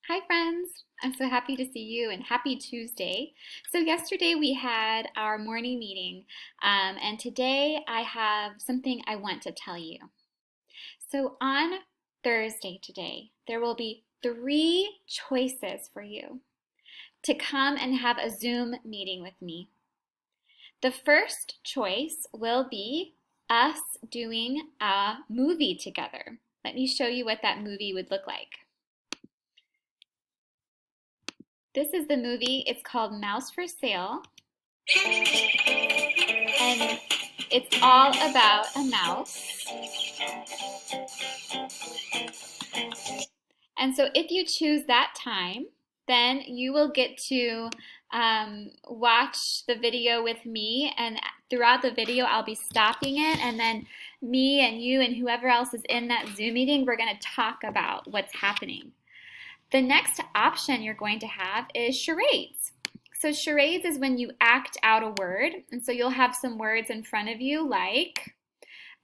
Hi friends! I'm so happy to see you and happy Tuesday. So yesterday we had our morning meeting and today I have something I want to tell you. So on Thursday today there will be three choices for you to come and have a Zoom meeting with me. The first choice will be us doing a movie together. Let me show you what that movie would look like. This is the movie. It's called Mouse for Sale, and it's all about a mouse. And so if you choose that time, then you will get to watch the video with me, and throughout the video I'll be stopping it, and then me and you and whoever else is in that Zoom meeting, we're going to talk about what's happening. The next option you're going to have is charades. So charades is when you act out a word, and so you'll have some words in front of you like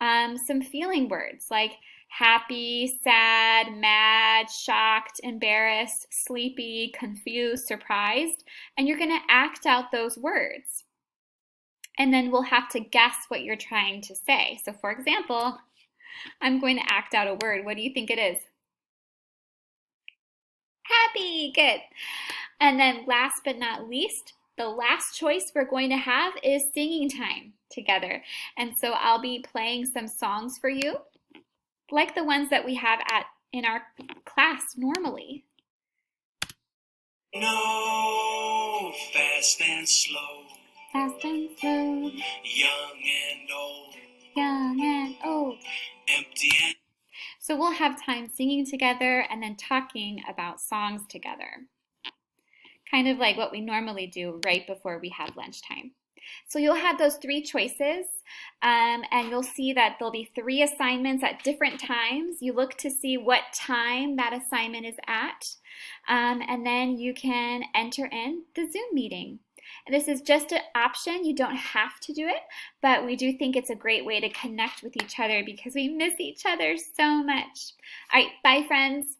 some feeling words like happy, sad, mad, shocked, embarrassed, sleepy, confused, surprised, and you're going to act out those words. And then we'll have to guess what you're trying to say. So for example, I'm going to act out a word. What do you think it is? Happy, good. And then last but not least, the last choice we're going to have is singing time together. And so I'll be playing some songs for you, like the ones that we have in our class normally. No, fast and slow, Fast and slow, young and old, young and old. empty and So we'll have time singing together and then talking about songs together. Kind of like what we normally do right before we have lunchtime. So you'll have those three choices, and you'll see that there'll be three assignments at different times. You look to see what time that assignment is at, and then you can enter in the Zoom meeting. This is just an option. You don't have to do it, but we do think it's a great way to connect with each other because we miss each other so much. All right, bye friends.